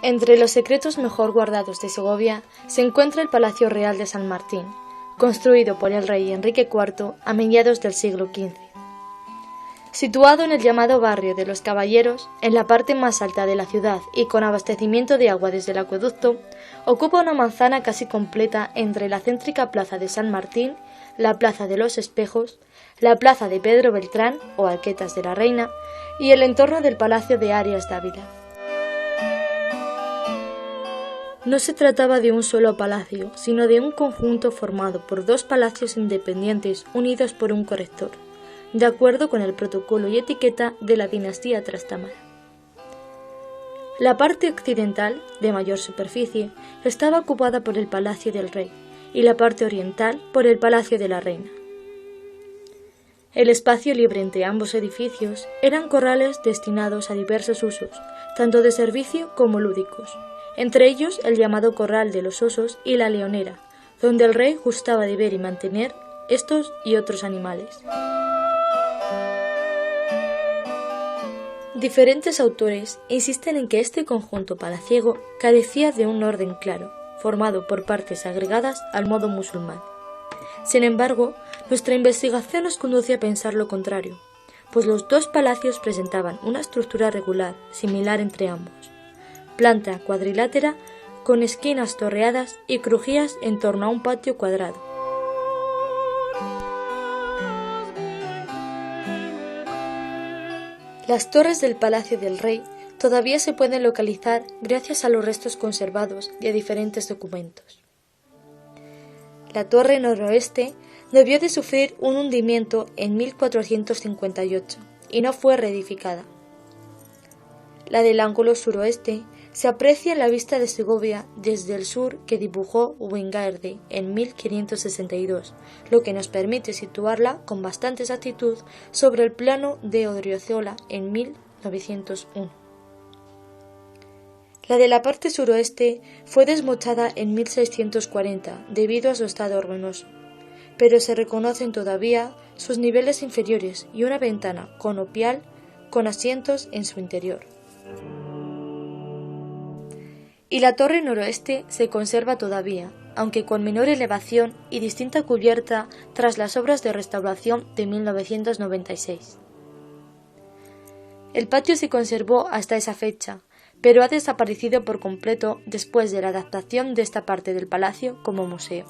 Entre los secretos mejor guardados de Segovia se encuentra el Palacio Real de San Martín, construido por el rey Enrique IV a mediados del siglo XV. Situado en el llamado barrio de los Caballeros, en la parte más alta de la ciudad y con abastecimiento de agua desde el acueducto, ocupa una manzana casi completa entre la céntrica plaza de San Martín, la plaza de los Espejos, la plaza de Pedro Beltrán o Alquetas de la Reina y el entorno del Palacio de Arias Dávila. No se trataba de un solo palacio, sino de un conjunto formado por dos palacios independientes unidos por un corrector, de acuerdo con el protocolo y etiqueta de la dinastía Trastámara. La parte occidental, de mayor superficie, estaba ocupada por el Palacio del Rey y la parte oriental por el Palacio de la Reina. El espacio libre entre ambos edificios eran corrales destinados a diversos usos, tanto de servicio como lúdicos, entre ellos el llamado Corral de los Osos y la Leonera, donde el rey gustaba de ver y mantener estos y otros animales. Diferentes autores insisten en que este conjunto palaciego carecía de un orden claro, formado por partes agregadas al modo musulmán. Sin embargo, nuestra investigación nos conduce a pensar lo contrario, pues los dos palacios presentaban una estructura regular, similar entre ambos, planta cuadrilátera con esquinas torreadas y crujías en torno a un patio cuadrado. Las torres del Palacio del Rey todavía se pueden localizar gracias a los restos conservados y a diferentes documentos. La torre noroeste debió de sufrir un hundimiento en 1458 y no fue reedificada. La del ángulo suroeste se aprecia en la vista de Segovia desde el sur que dibujó Wingarde en 1562, lo que nos permite situarla con bastante exactitud sobre el plano de Odriozola en 1901. La de la parte suroeste fue desmochada en 1640 debido a su estado ruinoso, pero se reconocen todavía sus niveles inferiores y una ventana conopial con asientos en su interior. Y la torre noroeste se conserva todavía, aunque con menor elevación y distinta cubierta tras las obras de restauración de 1996. El patio se conservó hasta esa fecha, pero ha desaparecido por completo después de la adaptación de esta parte del palacio como museo.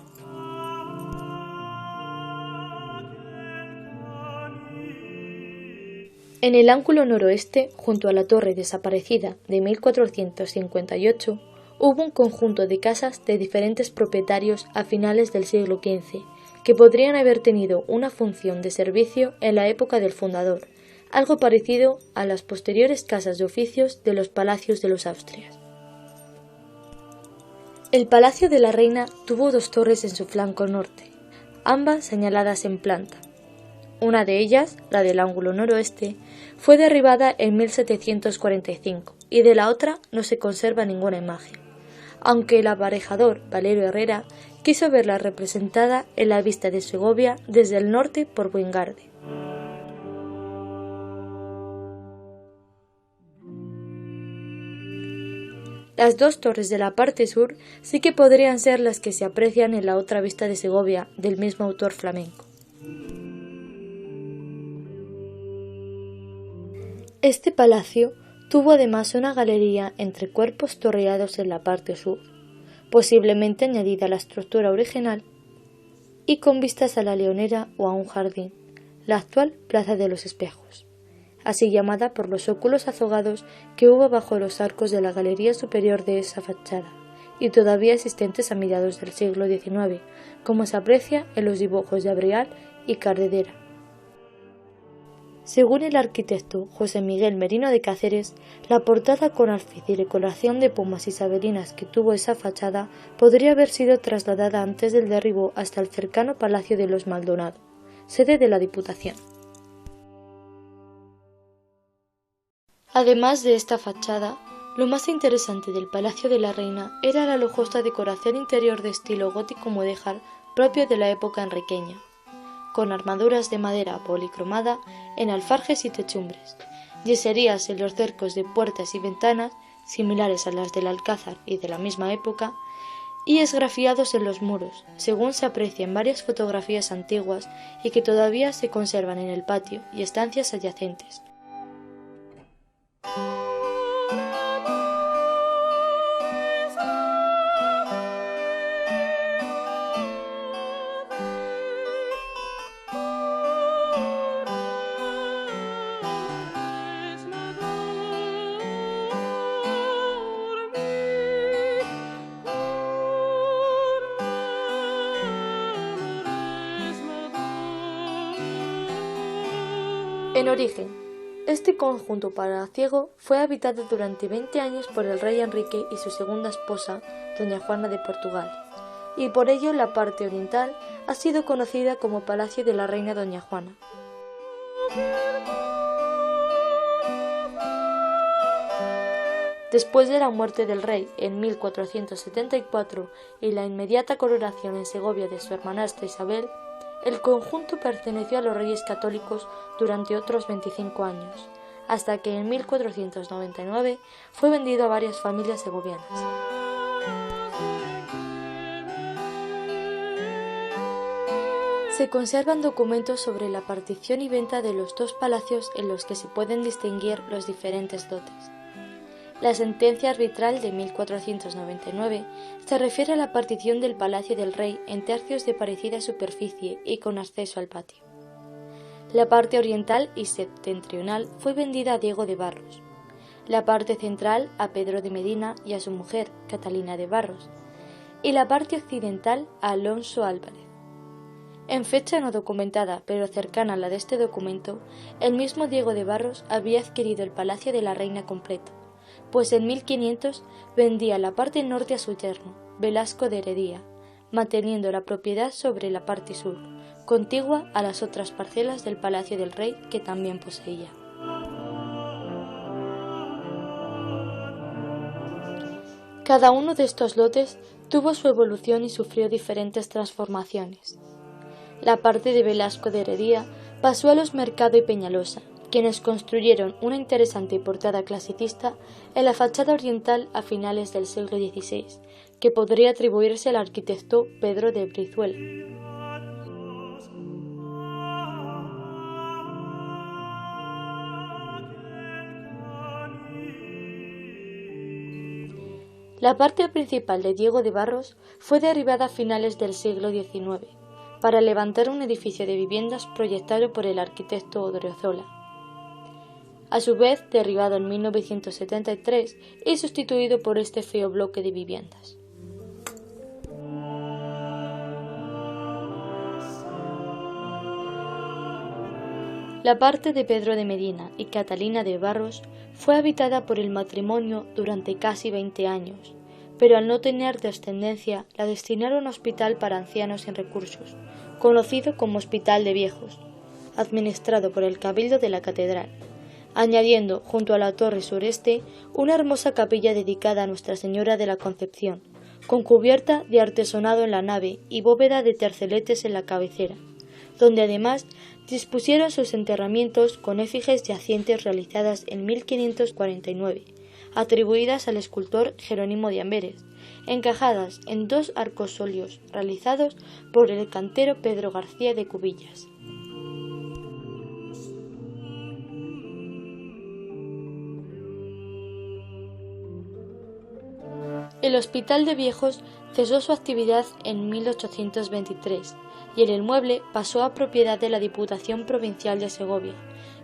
En el ángulo noroeste, junto a la torre desaparecida de 1458, hubo un conjunto de casas de diferentes propietarios a finales del siglo XV, que podrían haber tenido una función de servicio en la época del fundador, algo parecido a las posteriores casas de oficios de los palacios de los Austrias. El Palacio de la Reina tuvo dos torres en su flanco norte, ambas señaladas en planta. Una de ellas, la del ángulo noroeste, fue derribada en 1745 y de la otra no se conserva ninguna imagen, aunque el aparejador Valero Herrera quiso verla representada en la vista de Segovia desde el norte por Wingarde. Las dos torres de la parte sur sí que podrían ser las que se aprecian en la otra vista de Segovia del mismo autor flamenco. Este palacio tuvo además una galería entre cuerpos torreados en la parte sur, posiblemente añadida a la estructura original, y con vistas a la Leonera o a un jardín, la actual Plaza de los Espejos, así llamada por los óculos azogados que hubo bajo los arcos de la galería superior de esa fachada, y todavía existentes a mediados del siglo XIX, como se aprecia en los dibujos de Abrial y Cardedera. Según el arquitecto José Miguel Merino de Cáceres, la portada con alfiz y decoración de pumas isabelinas que tuvo esa fachada podría haber sido trasladada antes del derribo hasta el cercano Palacio de los Maldonado, sede de la Diputación. Además de esta fachada, lo más interesante del Palacio de la Reina era la lujosa decoración interior de estilo gótico mudéjar propio de la época enriqueña, con armaduras de madera policromada en alfarjes y techumbres, yeserías en los cercos de puertas y ventanas, similares a las del Alcázar y de la misma época, y esgrafiados en los muros, según se aprecia en varias fotografías antiguas y que todavía se conservan en el patio y estancias adyacentes. En origen, este conjunto palaciego fue habitado durante 20 años por el rey Enrique y su segunda esposa, doña Juana de Portugal, y por ello la parte oriental ha sido conocida como Palacio de la Reina Doña Juana. Después de la muerte del rey en 1474 y la inmediata coronación en Segovia de su hermanastra Isabel, el conjunto perteneció a los reyes católicos durante otros 25 años, hasta que en 1499 fue vendido a varias familias segovianas. Se conservan documentos sobre la partición y venta de los dos palacios en los que se pueden distinguir los diferentes dotes. La sentencia arbitral de 1499 se refiere a la partición del Palacio del Rey en tercios de parecida superficie y con acceso al patio. La parte oriental y septentrional fue vendida a Diego de Barros, la parte central a Pedro de Medina y a su mujer, Catalina de Barros, y la parte occidental a Alonso Álvarez. En fecha no documentada, pero cercana a la de este documento, el mismo Diego de Barros había adquirido el Palacio de la Reina completo, pues en 1500 vendía la parte norte a su yerno, Velasco de Heredia, manteniendo la propiedad sobre la parte sur, contigua a las otras parcelas del Palacio del Rey que también poseía. Cada uno de estos lotes tuvo su evolución y sufrió diferentes transformaciones. La parte de Velasco de Heredia pasó a los Mercado y Peñalosa, quienes construyeron una interesante portada clasicista en la fachada oriental a finales del siglo XVI, que podría atribuirse al arquitecto Pedro de Brizuela. La parte principal de Diego de Barros fue derribada a finales del siglo XIX, para levantar un edificio de viviendas proyectado por el arquitecto Odriozola. A su vez, derribado en 1973 y sustituido por este feo bloque de viviendas. La parte de Pedro de Medina y Catalina de Barros fue habitada por el matrimonio durante casi 20 años, pero al no tener descendencia la destinaron a un hospital para ancianos sin recursos, conocido como Hospital de Viejos, administrado por el Cabildo de la Catedral, añadiendo junto a la torre sureste una hermosa capilla dedicada a Nuestra Señora de la Concepción, con cubierta de artesonado en la nave y bóveda de terceletes en la cabecera, donde además dispusieron sus enterramientos con efigies yacientes realizadas en 1549, atribuidas al escultor Jerónimo de Amberes, encajadas en 2 arcosolios realizados por el cantero Pedro García de Cubillas. El Hospital de Viejos cesó su actividad en 1823 y el inmueble pasó a propiedad de la Diputación Provincial de Segovia,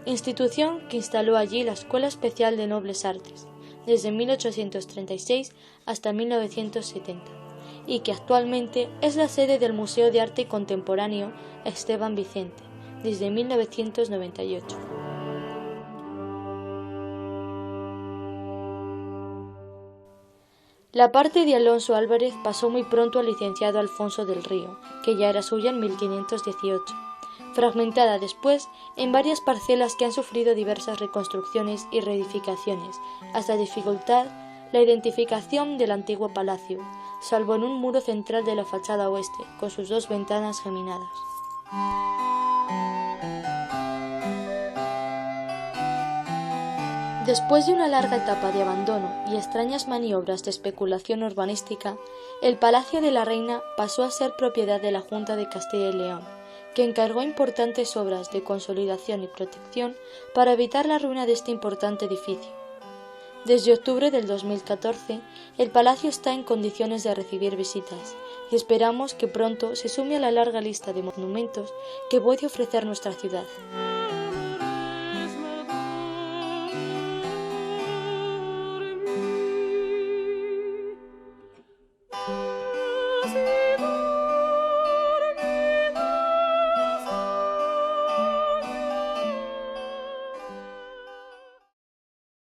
institución que instaló allí la Escuela Especial de Nobles Artes, desde 1836 hasta 1970, y que actualmente es la sede del Museo de Arte Contemporáneo Esteban Vicente, desde 1998. La parte de Alonso Álvarez pasó muy pronto al licenciado Alfonso del Río, que ya era suya en 1518, fragmentada después en varias parcelas que han sufrido diversas reconstrucciones y reedificaciones, hasta dificultar la identificación del antiguo palacio, salvo en un muro central de la fachada oeste, con sus 2 ventanas geminadas. Después de una larga etapa de abandono y extrañas maniobras de especulación urbanística, el Palacio de la Reina pasó a ser propiedad de la Junta de Castilla y León, que encargó importantes obras de consolidación y protección para evitar la ruina de este importante edificio. Desde octubre del 2014, el palacio está en condiciones de recibir visitas y esperamos que pronto se sume a la larga lista de monumentos que puede ofrecer nuestra ciudad.